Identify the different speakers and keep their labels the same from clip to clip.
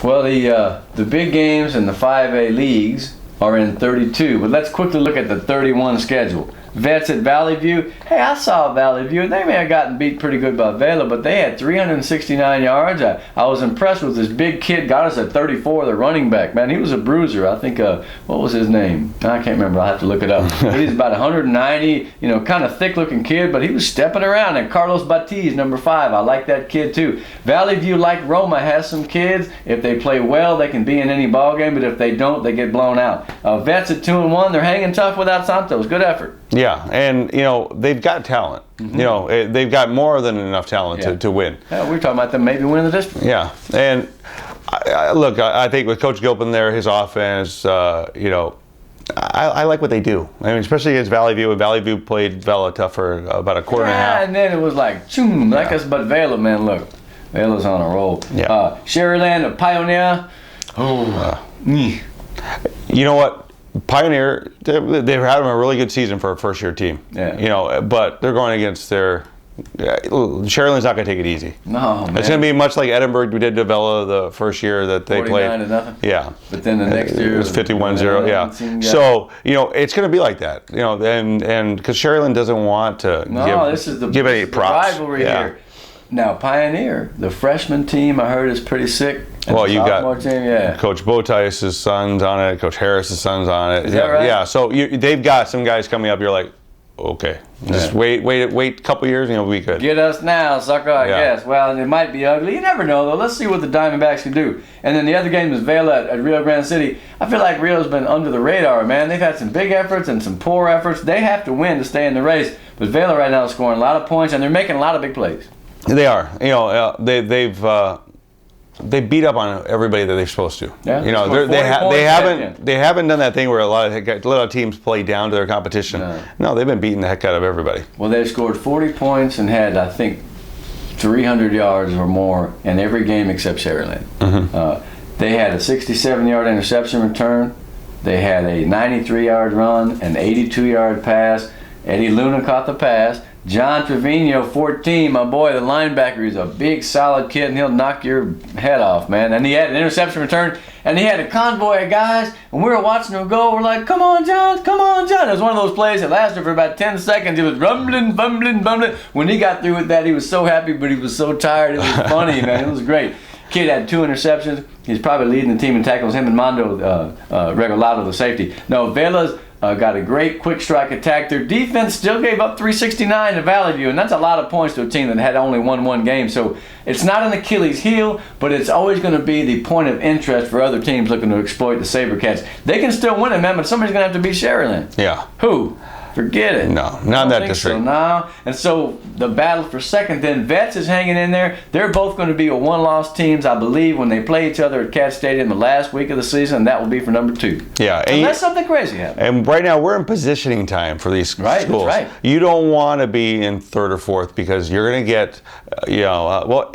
Speaker 1: Well, the big games in the 5A leagues are in 32, but let's quickly look at the 31 schedule. Vets at Valley View. Hey, I saw Valley View, and they may have gotten beat pretty good by Vela, but they had 369 yards. I was impressed with this big kid, got us at 34, the running back. Man, he was a bruiser. I think, what was his name? I can't remember. I'll have to look it up. But he's about 190, kind of thick-looking kid, but he was stepping around. And Carlos Batiz, number 5. I like that kid, too. Valley View, like Roma, has some kids. If they play well, they can be in any ball game, but if they don't, they get blown out. Vets at 2-1, they're hanging tough without Santos. Good effort.
Speaker 2: Yeah, and they've got talent. Mm-hmm. They've got more than enough talent to win.
Speaker 1: Yeah, we're talking about them maybe winning the district.
Speaker 2: Yeah, and I think with Coach Gilpin there, his offense, I like what they do. I mean, especially against Valley View. And Valley View played Vela tough for about a quarter and a half.
Speaker 1: And then it was like, like us, but Vela, man, look, Vela's on a roll.
Speaker 2: Yeah.
Speaker 1: Sherryland, a Pioneer.
Speaker 2: You know what? Pioneer, they're having a really good season for a first-year team.
Speaker 1: Yeah.
Speaker 2: But they're going against their. Sherryland's not going to take it easy.
Speaker 1: No, man.
Speaker 2: It's going to be much like Edinburgh. We did to Vela the first year that they played.
Speaker 1: 49-0.
Speaker 2: Yeah.
Speaker 1: But then the next year
Speaker 2: it was 51-0. Yeah. So it's going to be like that. And because Sherryland doesn't want to give any props.
Speaker 1: Rivalry here. Now Pioneer, the freshman team, I heard is pretty sick.
Speaker 2: Well, you got
Speaker 1: team,
Speaker 2: Coach Botice's son's on it, Coach Harris's son's on it.
Speaker 1: Is that right?
Speaker 2: Yeah, so they've got some guys coming up. You're like, okay, just wait a couple years, and we could.
Speaker 1: Get us now, sucker, I guess. Well, it might be ugly. You never know, though. Let's see what the Diamondbacks can do. And then the other game is Vela at Rio Grande City. I feel like Rio's been under the radar, man. They've had some big efforts and some poor efforts. They have to win to stay in the race. But Vela right now is scoring a lot of points, and they're making a lot of big plays.
Speaker 2: They are. They beat up on everybody that they're supposed to.
Speaker 1: Yeah.
Speaker 2: They haven't done that thing where a lot of teams play down to their competition. No, they've been beating the heck out of everybody.
Speaker 1: Well, they've scored 40 points and had, I think, 300 yards or more in every game except Sherryland.
Speaker 2: Mm-hmm.
Speaker 1: They had a 67-yard interception return. They had a 93-yard run, an 82-yard pass. Eddie Luna caught the pass. John Trevino, 14, my boy, the linebacker, he's a big, solid kid, and he'll knock your head off, man. And he had an interception return, and he had a convoy of guys, and we were watching him go. We're like, come on, John, come on, John. It was one of those plays that lasted for about 10 seconds. It was rumbling, bumbling, bumbling. When he got through with that, he was so happy, but he was so tired. It was funny, man. It was great. Kid had 2 interceptions. He's probably leading the team in tackles. Him and Mondo Regalado, the safety. No, Vela's got a great quick strike attack. Their defense still gave up 369 to Valley View, and that's a lot of points to a team that had only won one game. So it's not an Achilles heel, but it's always going to be the point of interest for other teams looking to exploit the SaberCats. They can still win it, man, but somebody's going to have to beat Sherryland.
Speaker 2: Yeah.
Speaker 1: Who? Forget it.
Speaker 2: No, not in that district.
Speaker 1: So, no. And so the battle for second, then Vets is hanging in there. They're both going to be a one-loss teams, I believe, when they play each other at Cat Stadium the last week of the season, and that will be for number 2.
Speaker 2: Yeah.
Speaker 1: Unless something crazy happens.
Speaker 2: And right now we're in positioning time for these schools.
Speaker 1: That's right.
Speaker 2: You don't want to be in 3rd or 4th because you're going to get, you know what,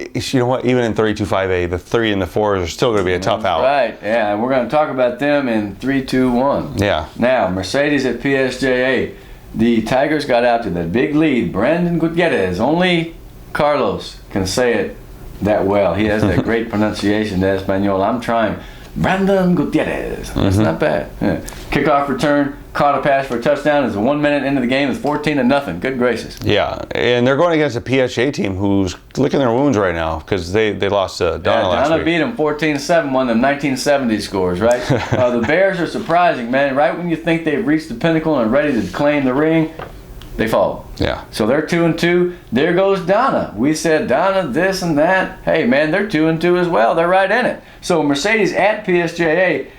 Speaker 2: even in 32-5A, the 3 and the 4s are still going to be a tough out.
Speaker 1: Right, yeah, and we're going to talk about them in 3-2-1.
Speaker 2: Yeah.
Speaker 1: Now, Mercedes at PSJA. The Tigers got out to that big lead. Brandon Gutierrez. Only Carlos can say it that well. He has that great pronunciation to Espanol. I'm trying. Brandon Gutierrez. That's not bad. Yeah. Kickoff return. Caught a pass for a touchdown. It's 1 minute into the game. It's 14-0. Good gracious.
Speaker 2: Yeah, and they're going against a PSJ team who's licking their wounds right now because they lost to Donna last week.
Speaker 1: Donna beat them 14-7, one of them 1970 scores, right? The Bears are surprising, man. Right when you think they've reached the pinnacle and are ready to claim the ring, they fall.
Speaker 2: Yeah.
Speaker 1: So they're 2-2. There goes Donna. We said Donna this and that. Hey, man, they're 2-2 as well. They're right in it. So Mercedes at PSJA.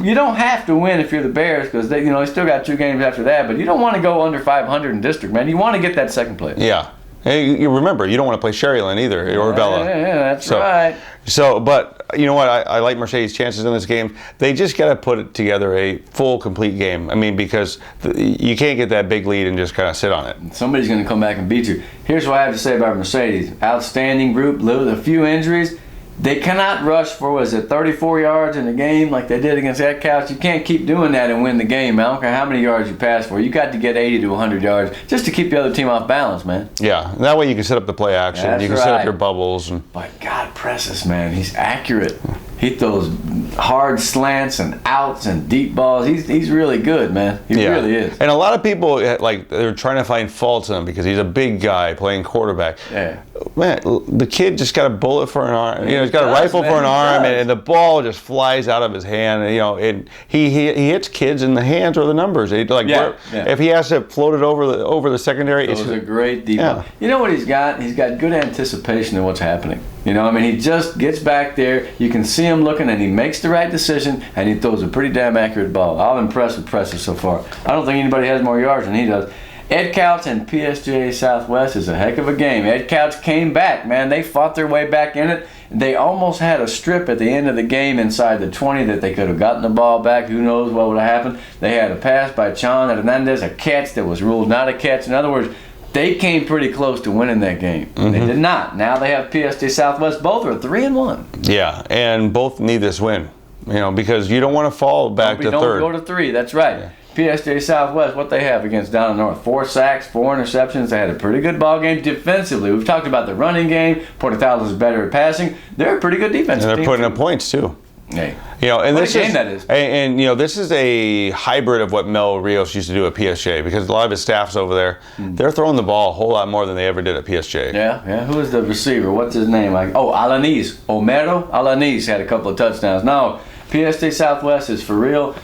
Speaker 1: You don't have to win if you're the Bears because they still got 2 games after that. But you don't want to go under 500 in district, man. You want to get that second place.
Speaker 2: Yeah. Hey, you remember, you don't want to play Sherryland either or Vela.
Speaker 1: Yeah, that's right.
Speaker 2: So, but you know what? I like Mercedes' chances in this game. They just got to put together a full, complete game. I mean, because you can't get that big lead and just kind of sit on it.
Speaker 1: Somebody's going to come back and beat you. Here's what I have to say about Mercedes. Outstanding group, a few injuries. They cannot rush for, 34 yards in the game like they did against that Couch. You can't keep doing that and win the game. I don't care how many yards you pass for. You got to get 80 to 100 yards just to keep the other team off balance, man.
Speaker 2: Yeah, that way you can set up the play action.
Speaker 1: That's
Speaker 2: you can set up your bubbles.
Speaker 1: But God, Precious, man, he's accurate. He throws hard slants and outs and deep balls. He's really good, man. He really is.
Speaker 2: And a lot of people they're trying to find faults in him because he's a big guy playing quarterback.
Speaker 1: Yeah.
Speaker 2: Man, the kid just got a bullet for an arm. He's got a
Speaker 1: does,
Speaker 2: rifle
Speaker 1: man,
Speaker 2: for an
Speaker 1: he
Speaker 2: arm,
Speaker 1: does.
Speaker 2: and the ball just flies out of his hand. And he hits kids in the hands or the numbers. If he has to float it over the secondary,
Speaker 1: Those are great deep
Speaker 2: Yeah.
Speaker 1: balls. You know what he's got? He's got good anticipation of what's happening. He just gets back there. You can see him looking, and he makes the right decision, and he throws a pretty damn accurate ball. I'm impressed with Precious so far. I don't think anybody has more yards than he does. Ed Couch and PSJ Southwest is a heck of a game. Ed Couch came back, man. They fought their way back in it. They almost had a strip at the end of the game inside the 20 that they could have gotten the ball back. Who knows what would have happened. They had a pass by Chon Hernandez, a catch that was ruled not a catch. In other words, they came pretty close to winning that game. They did not. Now they have PSJ Southwest. Both are 3-1.
Speaker 2: Yeah, and both need this win. Because you don't want to fall back to third.
Speaker 1: Don't go to 3. That's right. Yeah. PSJ Southwest, what they have against down in North? 4 sacks, 4 interceptions. They had a pretty good ball game defensively. We've talked about the running game. Portales is better at passing. They're a pretty good defense.
Speaker 2: And they're putting up points too.
Speaker 1: Hey.
Speaker 2: And
Speaker 1: what
Speaker 2: this
Speaker 1: a game that is.
Speaker 2: And this is a hybrid of what Mel Rios used to do at PSJ because a lot of his staff's over there. They're throwing the ball a whole lot more than they ever did at PSJ.
Speaker 1: Yeah. Who is the receiver? What's his name? Alanis. Homero Alanis had a couple of touchdowns. No, PSJ Southwest is for real.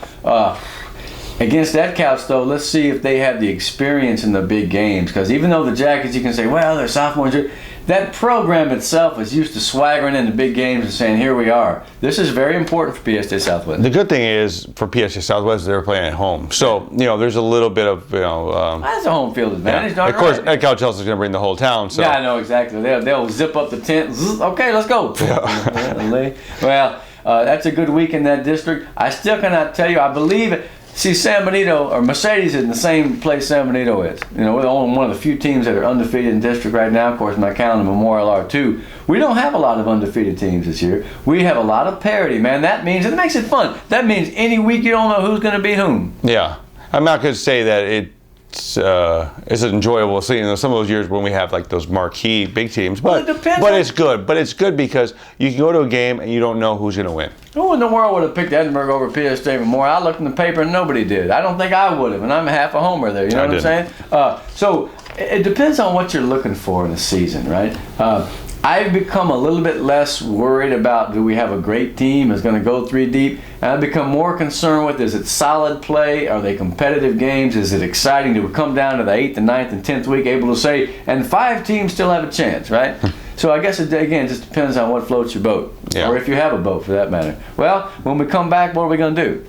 Speaker 1: Against that Couch, though, let's see if they have the experience in the big games. Because even though the Jackets, you can say, well, they're sophomores. That program itself is used to swaggering into big games and saying, here we are. This is very important for PSJ Southwest.
Speaker 2: The good thing is, for PSJ Southwest, they're playing at home. So, there's a little bit of,
Speaker 1: that's a home field advantage.
Speaker 2: Yeah. Of course, Ed Couch is going to bring the whole town. So.
Speaker 1: Yeah, I know, exactly. They'll zip up the tent. Zzz, okay, let's go. Yeah. Well, that's a good week in that district. I still cannot tell you. I believe See, San Benito, or Mercedes, is in the same place San Benito is. We're the only one of the few teams that are undefeated in district right now. Of course, McAllen and Memorial are too. We don't have a lot of undefeated teams this year. We have a lot of parity, man. That makes it fun. That means any week you don't know who's going to beat whom.
Speaker 2: Yeah. I'm not going to say that it's enjoyable seeing some of those years when we have like those marquee big teams, but it's good. But it's good because you can go to a game and you don't know who's going to win.
Speaker 1: Who in the world would have picked Edinburgh over PSJ Memorial? I looked in the paper and nobody did. I don't think I would have, and I'm half a homer there. You know what I'm saying? So it depends on what you're looking for in the season, right? I've become a little bit less worried about do we have a great team is going to go 3 deep, and I've become more concerned with is it solid play, are they competitive games, is it exciting, do we come down to the 8th and 9th and 10th week able to say, and 5 teams still have a chance, right? So I guess it again just depends on what floats your boat, or if you have a boat for that matter. Well, when we come back, what are we going to do?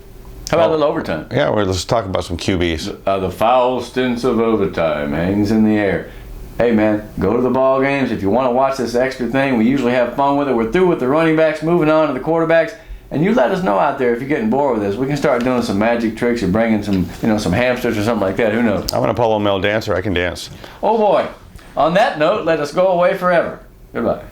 Speaker 1: How about a little overtime?
Speaker 2: Yeah, let's talk about some QBs.
Speaker 1: The foul stints of overtime hangs in the air. Hey man, go to the ball games. If you want to watch this extra thing, we usually have fun with it. We're through with the running backs, moving on to the quarterbacks. And you let us know out there if you're getting bored with this. We can start doing some magic tricks or bringing some, some hamsters or something like that. Who knows?
Speaker 2: I'm an Apollo Mel dancer. I can dance.
Speaker 1: Oh boy. On that note, let us go away forever. Goodbye.